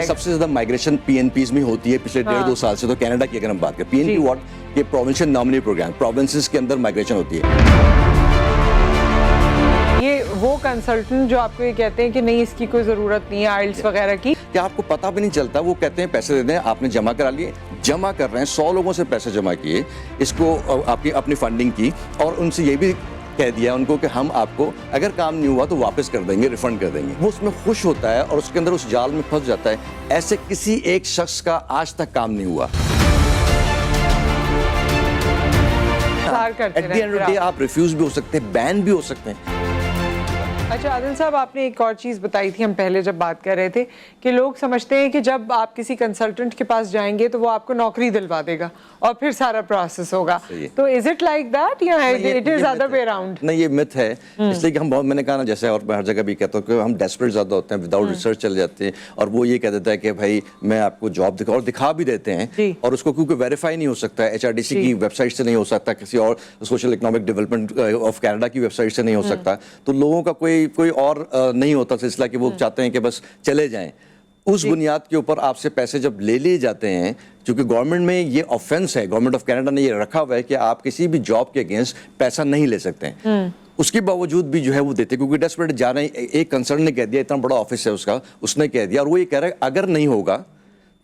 سب سے زیادہ مائگریشن پی N Ps میں ہوتی ہے پچھلے 1.5-2 سال سے. تو کینیڈا کی اگر ہم بات کریں, پی این پی واٹ, یہ پروونشل نامنی پروگرام, پروونسز کے اندر مائگریشن ہوتی ہے. یہ وہ کنسلٹنٹ جو آپ کو یہ کہتے ہیں کہ نہیں اس کی کوئی ضرورت نہیں ہے آئلٹس وغیرہ کی, کہ آپ کو پتہ بھی نہیں چلتا, وہ کہتے ہیں پیسے دے دیں, آپ نے جمع کرا لیے, جمع کر رہے ہیں 100 لوگوں سے پیسے جمع کیے, اس کو اپنی فنڈنگ کی, اور ان سے یہ بھی کہہ دیا ان کو کہ ہم آپ کو اگر کام نہیں ہوا تو واپس کر دیں گے, ریفنڈ کر دیں گے. وہ اس میں خوش ہوتا ہے اور اس کے اندر اس جال میں پھنس جاتا ہے. ایسے کسی ایک شخص کا آج تک کام نہیں ہوا. At the end of the day آپ ریفیوز بھی ہو سکتے ہیں, بین بھی ہو سکتے ہیں. اچھا عادل صاحب, آپ نے ایک اور چیز بتائی تھی ہم پہلے جب بات کر رہے تھے کہ لوگ سمجھتے ہیں کہ جب آپ کسی کنسلٹنٹ کے پاس جائیں گے تو وہ آپ کو نوکری دلوا دے گا اور پھر سارا پروسیس ہوگا. تو از اٹ لائک دیٹ یا it is other way around? نہیں, یہ مت ہے. اس لیے کہ ہم بہت, میں نے کہا نا جیسے, اور میں ہر جگہ بھی کہتا ہوں کہ ہم ڈیسپریٹ زیادہ ہوتے ہیں, وداؤٹ ریسرچ چل جاتے ہیں, اور وہ یہ کہہ دیتا ہے کہ بھائی میں آپ کو جاب دکھاؤں, اور دکھا بھی دیتے ہیں, اور اس کو کیونکہ ویریفائی نہیں ہو سکتا, ایچ آر ڈی سی کی ویب سائٹ سے نہیں ہو سکتا, کسی اور social economic development of Canada کی ویب سائٹ سے نہیں ہو سکتا, تو لوگوں کا کوئی اور نہیں ہوتا سلسلہ کہ وہ چاہتے ہیں کہ بس چلے جائیں. اس بنیاد کے اوپر آپ سے پیسے جب لے لیے جاتے ہیں, چونکہ گورنمنٹ میں یہ آفینس ہے, گورنمنٹ آف کینیڈا نے یہ رکھا ہوا ہے کہ آپ کسی بھی جاب کے اگینسٹ پیسہ نہیں لے سکتے ہیں, اس کے باوجود بھی جو ہے وہ دیتے, کیونکہ ڈیسپریٹ جا رہے ہیں. ایک کنسرن نے کہہ دیا, اتنا بڑا آفس ہے اس کا, اس نے کہہ دیا, اور وہ یہ کہہ رہا ہے اگر نہیں ہوگا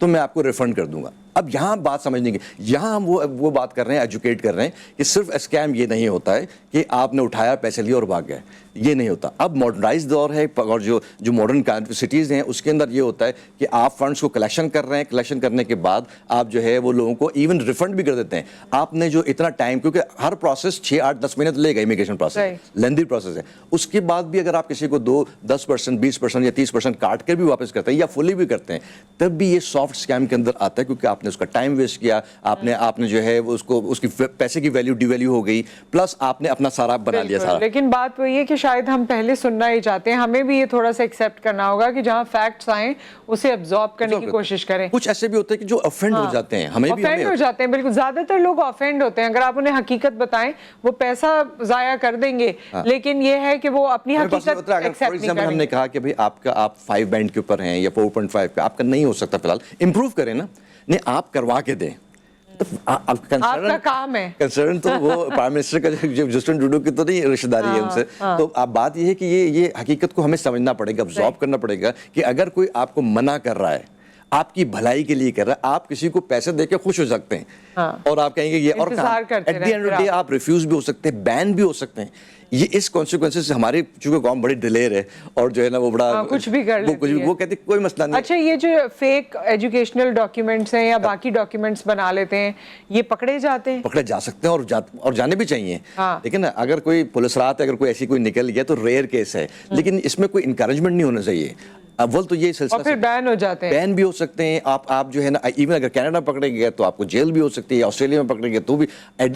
تو میں آپ کو ریفنڈ کر دوں گا. اب یہاں بات سمجھنے کی, یہاں ہم وہ بات کر رہے ہیں, ایجوکیٹ کر رہے ہیں کہ صرف اسکیم یہ نہیں ہوتا ہے کہ آپ نے اٹھایا پیسے لیے اور بھاگ گئے, یہ نہیں ہوتا. اب ماڈرنائز دور ہے, اور جو ماڈرن سٹیز ہیں اس کے اندر یہ ہوتا ہے کہ آپ فنڈس کو کلیکشن کر رہے ہیں, کلیکشن کرنے کے بعد آپ جو ہے وہ لوگوں کو ایون ریفنڈ بھی کر دیتے ہیں. آپ نے جو اتنا ٹائم, کیونکہ ہر پروسیس 6-8-10 مہینے تو لے گا, امیگریشن پروسیس لیندی پروسیس ہے, اس کے بعد بھی اگر آپ کسی کو 10%, 20% یا 30% کاٹ کر بھی واپس کرتے ہیں یا فلی بھی کرتے ہیں, تب بھی یہ سافٹ اسکیم کے اندر آتا ہے, کیونکہ آپ نے اس کا ٹائم ویسٹ کیا, آپ نے جو ہے اس کی پیسے کی ویلیو ڈی ویلیو ہو گئی, پلس آپ نے اپنا سارا بنا لیا سارا. لیکن بات وہی ہے کہ شاید ہم پہلے سننا ہی چاہتے ہیں, ہمیں بھی یہ تھوڑا سا ایکسیپٹ کرنا ہوگا کہ جہاں فیکٹس آئیں اسے ابزارب کرنے کی کوشش کریں. کچھ ایسے بھی ہوتے ہیں کہ جو افینڈ ہو جاتے ہیں, ہمیں بھی افینڈ ہو جاتے ہیں. بالکل, زیادہ تر لوگ افینڈ ہوتے ہیں. اگر آپ انہیں حقیقت بتائیں وہ پیسہ ضائع کر دیں گے, لیکن یہ ہے کہ وہ اپنی حقیقت ایکسیپٹ نہیں کریں. ہم نے کہا کہ بھئی آپ 5 بینڈ کے اوپر ہیں یا 4.5 پہ, آپ کا نہیں ہو سکتا فی الحال, امپروو کریں نا, نہیں آپ کروا کے دیں. آپ کا کام ہے کنسرن تو وہ پرائم منسٹر کا جسٹن ٹروڈو کی تو نہیں رشتہ داری ہے ان سے. تو اب بات یہ ہے کہ یہ حقیقت کو ہمیں سمجھنا پڑے گا, ابزارب کرنا پڑے گا کہ اگر کوئی آپ کو منع کر رہا ہے, آپ کی بھلائی کے لیے کر رہا ہے, آپ کسی کو پیسے دے کے خوش ہو سکتے ہیں اور آپ کہیں گے یہ, اور at the end of the day آپ ریفیوز بھی ہو سکتے ہیں, بین بھی ہو سکتے ہیں. یہ اس کانسیکوینسز سے ہماری چونکہ قوم بڑی دلیر ہے اور جو ہے نا وہ بڑا کچھ بھی کر لیتی ہے, وہ کہتے ہیں کوئی مسئلہ نہیں. اچھا, یہ جو فیک ایجوکیشنل ڈاکیومنٹس ہیں یا باقی ڈاکیومنٹس بنا لیتے ہیں, یہ پکڑے جاتے ہیں؟ پکڑے جا سکتے ہیں اور جانے بھی چاہیے. لیکن اگر کوئی پولیس رات, اگر کوئی ایسی کوئی نکل گیا تو ریئر کیس ہے, لیکن اس میں کوئی انکریجمنٹ نہیں ہونا چاہیے. اول تو یہ سلسلہ, اور پھر بین ہو جاتے ہیں, بین بھی ہو سکتے ہیں. آپ جو ہے نا, ایون اگر کینیڈا پکڑے گئے تو آپ کو جیل بھی ہو سکتی ہے, آسٹریلیا میں پکڑے گئے تو بھی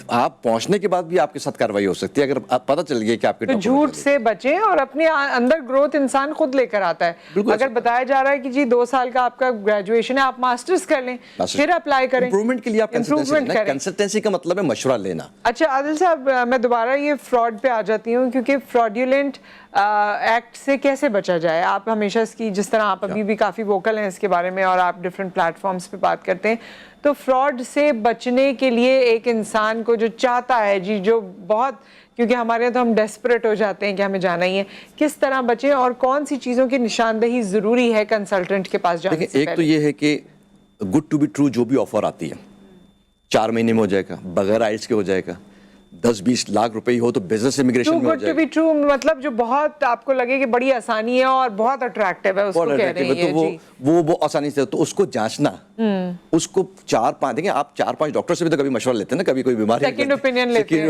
آپ پہنچنے کے بعد بھی آپ کے ساتھ کارروائی ہو سکتی ہے اگر پتہ چل گیا کہ آپ کے. جھوٹ سے بچیں, اور اپنے اندر گروتھ انسان خود لے کر آتا ہے. اگر بتایا جا رہا ہے کہ جی 2 سال کا آپ کا گریجویشن ہے, آپ ماسٹرز کر لیں, پھر اپلائی کریں. امپروومنٹ کے لیے آپ کنسلٹنسی کا مطلب ہے مشورہ لینا. اچھا عادل صاحب, میں دوبارہ یہ فراڈ پہ آ جاتی ہوں, کیونکہ فراڈیولنٹ ایکٹ سے کیسے بچا جائے؟ آپ ہمیشہ اس کی, جس طرح آپ ابھی بھی کافی ووکل ہیں اس کے بارے میں اور آپ ڈفرینٹ پلیٹ فارمز پہ بات کرتے ہیں, تو فراڈ سے بچنے کے لیے ایک انسان کو جو چاہتا ہے جی, جو بہت, کیونکہ ہمارے یہاں تو ہم ڈیسپریٹ ہو جاتے ہیں کہ ہمیں جانا ہی ہے, کس طرح بچیں اور کون سی چیزوں کی نشاندہی ضروری ہے کنسلٹنٹ کے پاس جانے سے پہلے؟ ایک تو یہ ہے کہ گڈ ٹو بی ٹرو جو بھی آفر آتی ہے 4 مہینے میں ہو جائے گا, بغیر آئلٹس کے ہو جائے گا, 10-20 لاکھ روپے ہی ہو تو بزنس امیگریشن میں ہو جائے گا. ٹو بی ٹرو مطلب جو بہت آپ کو لگے کہ بڑی آسانی ہے اور بہت اٹریکٹیو ہے, اس کو کہہ رہے ہیں جی. وہ آسانی سے, تو اس کو جانچنا, اس کو 4-5, دیکھیں آپ 4-5 ڈاکٹر سے بھی تو کبھی مشورہ لیتے ہیں نا, کبھی کوئی بیماری سیکنڈ اوپینین لیتے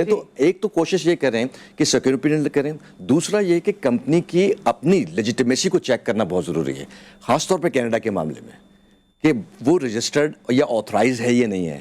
ہیں. تو ایک تو کوشش یہ کریں کہ سیکنڈ اوپینین کریں. دوسرا یہ کہ کمپنی کی اپنی لیجیٹمیسی کو چیک کرنا بہت ضروری ہے, خاص طور پہ کینیڈا کے معاملے میں, کہ وہ رجسٹرڈ یا آتھرائز ہے یہ نہیں ہے,